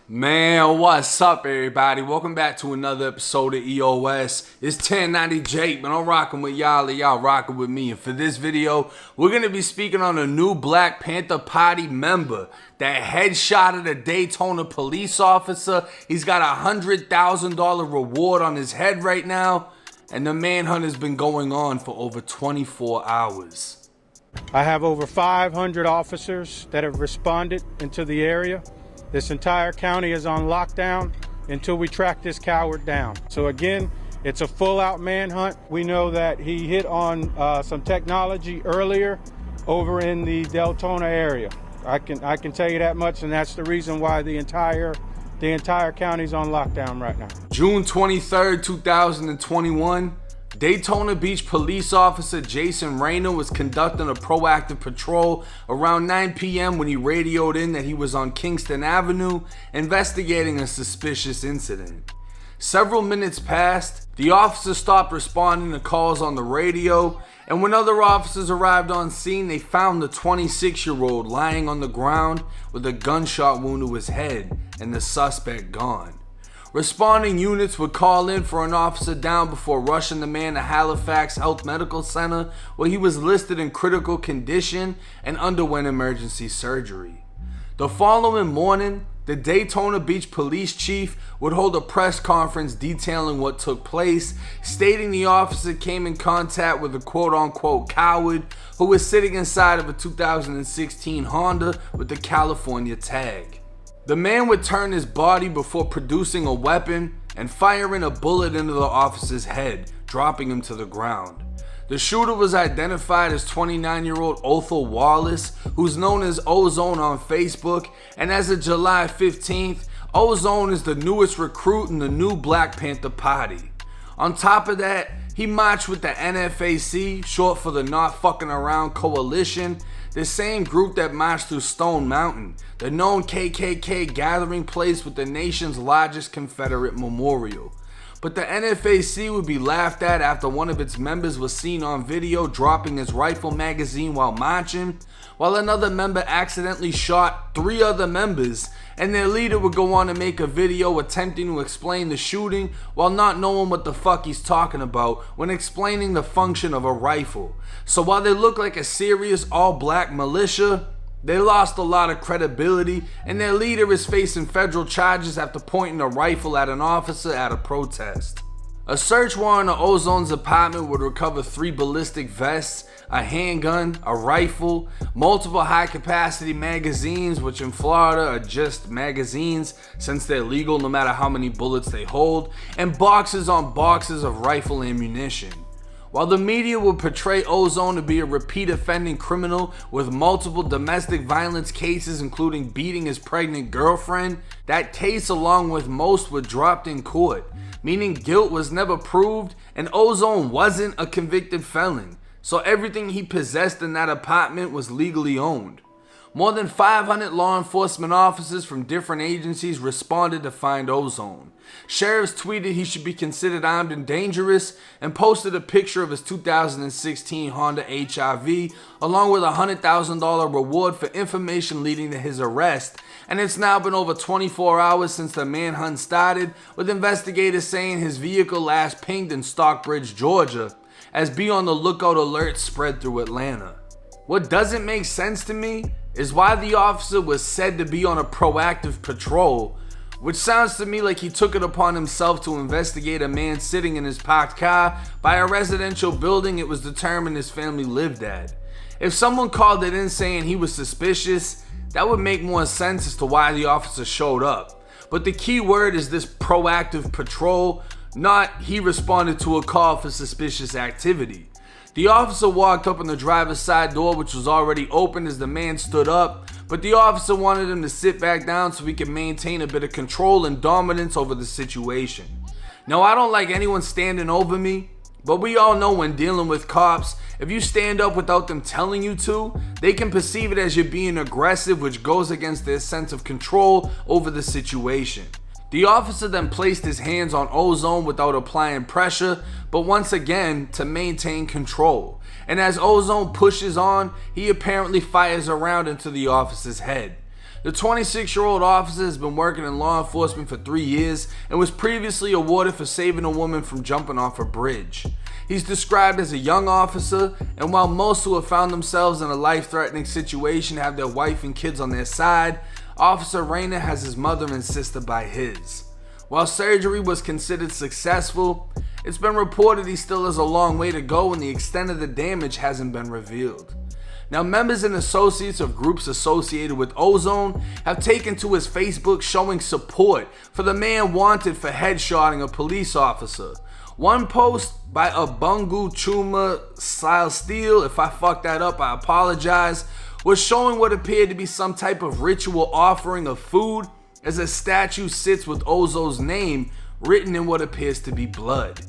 Man, what's up, everybody? Welcome back to another episode of EOS. It's 1090 Jake, but I'm rocking with y'all and y'all rocking with me. And for this video, we're going to be speaking on a new Black Panther Party member that headshotted a Daytona police officer. He's got a $100,000 reward on his head right now, and the manhunt has been going on for over 24 hours. I have over 500 officers that have responded into the area. This entire county is on lockdown until we track this coward down. So again, it's a full-out manhunt. We know that he hit on some technology earlier over in the Daytona area. I can tell you that much, and that's the reason why the entire county's on lockdown right now. June 23rd, 2021. Daytona Beach police officer Jason Rayner was conducting a proactive patrol around 9 p.m. when he radioed in that he was on Kingston Avenue investigating a suspicious incident. Several minutes passed, the officer stopped responding to calls on the radio, and when other officers arrived on scene, they found the 26-year-old lying on the ground with a gunshot wound to his head and the suspect gone. Responding units would call in for an officer down before rushing the man to Halifax Health Medical Center, where he was listed in critical condition and underwent emergency surgery. The following morning, the Daytona Beach police chief would hold a press conference detailing what took place, stating the officer came in contact with a quote-unquote coward who was sitting inside of a 2016 Honda with the California tag. The man would turn his body before producing a weapon and firing a bullet into the officer's head, dropping him to the ground. The shooter was identified as 29-year-old Othel Wallace, who's known as Ozone on Facebook, and as of July 15th, Ozone is the newest recruit in the new Black Panther Party. On top of that, he marched with the NFAC, short for the Not Fucking Around Coalition, the same group that marched through Stone Mountain, the known KKK gathering place with the nation's largest Confederate memorial. But the NFAC would be laughed at after one of its members was seen on video dropping his rifle magazine while marching, while another member accidentally shot 3 other members, and their leader would go on to make a video attempting to explain the shooting while not knowing what the fuck he's talking about when explaining the function of a rifle. So while they look like a serious all-black militia, they lost a lot of credibility, and their leader is facing federal charges after pointing a rifle at an officer at a protest. A search warrant of Ozone's apartment would recover 3 ballistic vests, a handgun, a rifle, multiple high-capacity magazines, which in Florida are just magazines since they're legal no matter how many bullets they hold, and boxes on boxes of rifle ammunition. While the media would portray Ozone to be a repeat offending criminal with multiple domestic violence cases including beating his pregnant girlfriend, that case along with most were dropped in court, meaning guilt was never proved and Ozone wasn't a convicted felon, so everything he possessed in that apartment was legally owned. More than 500 law enforcement officers from different agencies responded to find Ozone. Sheriffs tweeted he should be considered armed and dangerous and posted a picture of his 2016 Honda HR-V along with a $100,000 reward for information leading to his arrest. And it's now been over 24 hours since the manhunt started, with investigators saying his vehicle last pinged in Stockbridge, Georgia, as be on the lookout alerts spread through Atlanta. What doesn't make sense to me is why the officer was said to be on a proactive patrol, which sounds to me like he took it upon himself to investigate a man sitting in his parked car by a residential building it was determined his family lived at. If someone called it in saying he was suspicious, that would make more sense as to why the officer showed up. But the key word is this proactive patrol, not he responded to a call for suspicious activity. The officer walked up on the driver's side door, which was already open as the man stood up, but the officer wanted him to sit back down so he could maintain a bit of control and dominance over the situation. Now, I don't like anyone standing over me, but we all know when dealing with cops, if you stand up without them telling you to, they can perceive it as you're being aggressive, which goes against their sense of control over the situation. The officer then placed his hands on Ozone without applying pressure, but once again to maintain control. And as Ozone pushes on, he apparently fires a round into the officer's head. The 26-year-old officer has been working in law enforcement for 3 years and was previously awarded for saving a woman from jumping off a bridge. He's described as a young officer, and while most who have found themselves in a life-threatening situation have their wife and kids on their side, Officer Reyna has his mother and sister by his. While surgery was considered successful, it's been reported he still has a long way to go and the extent of the damage hasn't been revealed. Now, members and associates of groups associated with Ozone have taken to his Facebook showing support for the man wanted for headshotting a police officer. One post by Abungu Chuma Style Steel, if I fucked that up, I apologize, was showing what appeared to be some type of ritual offering of food as a statue sits with Ozo's name written in what appears to be blood.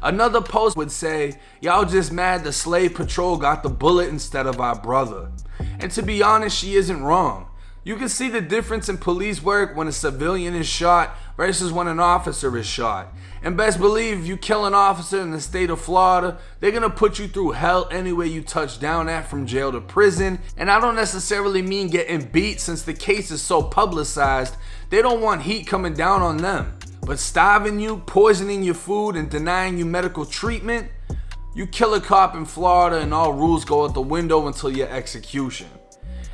Another post would say, "Y'all just mad the slave patrol got the bullet instead of our brother." And to be honest, she isn't wrong. You can see the difference in police work when a civilian is shot versus when an officer is shot. And best believe if you kill an officer in the state of Florida, they're gonna put you through hell anywhere you touch down at, from jail to prison. And I don't necessarily mean getting beat, since the case is so publicized, they don't want heat coming down on them. But starving you, poisoning your food, and denying you medical treatment, you kill a cop in Florida and all rules go out the window until your execution.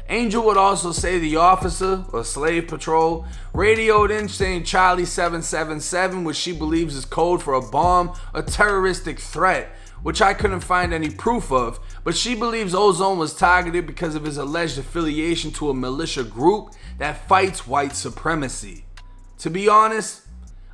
Angel would also say the officer, or slave patrol, radioed in saying Charlie 777, which she believes is code for a bomb, a terroristic threat, which I couldn't find any proof of, but she believes Ozone was targeted because of his alleged affiliation to a militia group that fights white supremacy. To be honest,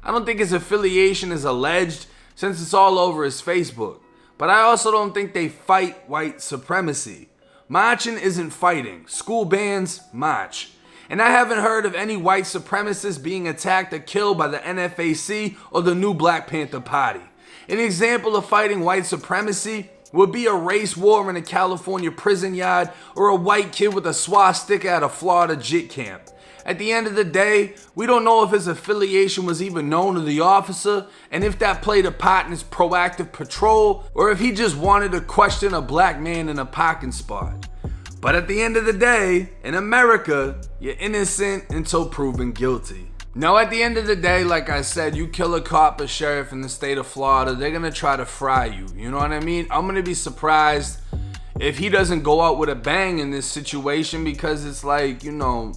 I don't think his affiliation is alleged, since it's all over his Facebook, but I also don't think they fight white supremacy. Marching isn't fighting. School bands march. And I haven't heard of any white supremacists being attacked or killed by the NFAC or the new Black Panther Party. An example of fighting white supremacy would be a race war in a California prison yard, or a white kid with a swastika at a Florida JIT camp. At the end of the day, we don't know if his affiliation was even known to the officer, and if that played a part in his proactive patrol, or if he just wanted to question a black man in a parking spot. But at the end of the day, in America, you're innocent until proven guilty. Now, at the end of the day, like I said, you kill a cop or sheriff in the state of Florida, they're gonna try to fry you. You know what I mean? I'm gonna be surprised if he doesn't go out with a bang in this situation, because it's like, you know,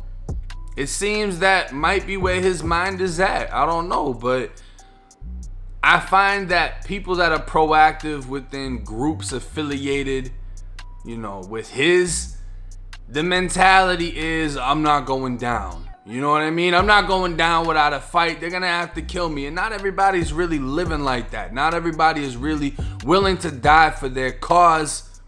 it seems that might be where his mind is at. I don't know, but I find that people that are proactive within groups affiliated, you know, with his, the mentality is, I'm not going down. You know what I mean? I'm not going down without a fight. They're gonna have to kill me. And not everybody's really living like that. Not everybody is really willing to die for their cause.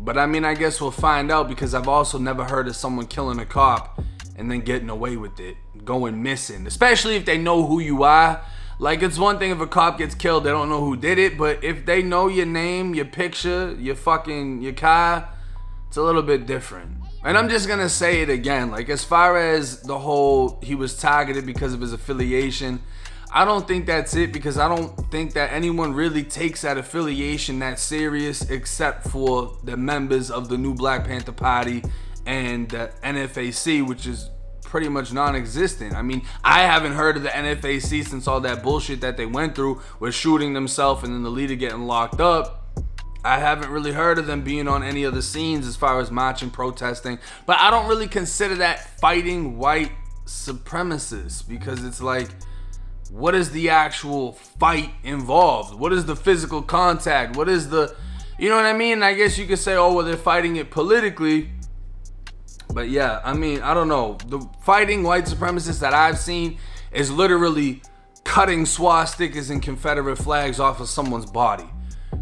But I mean, I guess we'll find out, because I've also never heard of someone killing a cop and then getting away with it, going missing, especially if they know who you are. Like, it's one thing if a cop gets killed, they don't know who did it, but if they know your name, your picture, your car, it's a little bit different. And I'm just gonna say it again, like, as far as the whole he was targeted because of his affiliation, I don't think that's it, because I don't think that anyone really takes that affiliation that serious, except for the members of the new Black Panther Party and the NFAC, which is pretty much non-existent. I mean, I haven't heard of the NFAC since all that bullshit that they went through with shooting themselves and then the leader getting locked up. I haven't really heard of them being on any of the scenes as far as marching, protesting, but I don't really consider that fighting white supremacists, because it's like, what is the actual fight involved? What is the physical contact? What is the, you know what I mean? I guess you could say, oh, well, they're fighting it politically. But yeah, I mean, I don't know. The fighting white supremacists that I've seen is literally cutting swastikas and Confederate flags off of someone's body.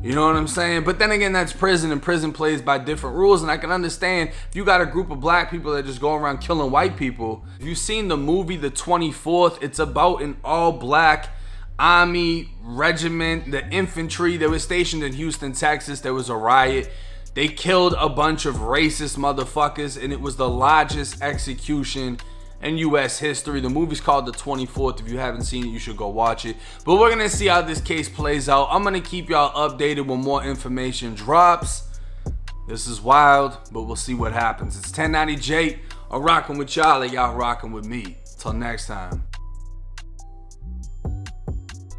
You know what I'm saying? But then again, that's prison, and prison plays by different rules. And I can understand if you got a group of black people that just go around killing white people. If you've seen the movie The 24th, it's about an all-black army regiment, the infantry. They were stationed in Houston, Texas. There was a riot. They killed a bunch of racist motherfuckers, and it was the largest execution in U.S. history. The movie's called The 24th. If you haven't seen it, you should go watch it. But we're going to see how this case plays out. I'm going to keep y'all updated when more information drops. This is wild, but we'll see what happens. It's 1090J I'm rocking with y'all, y'all rocking with me. Till next time.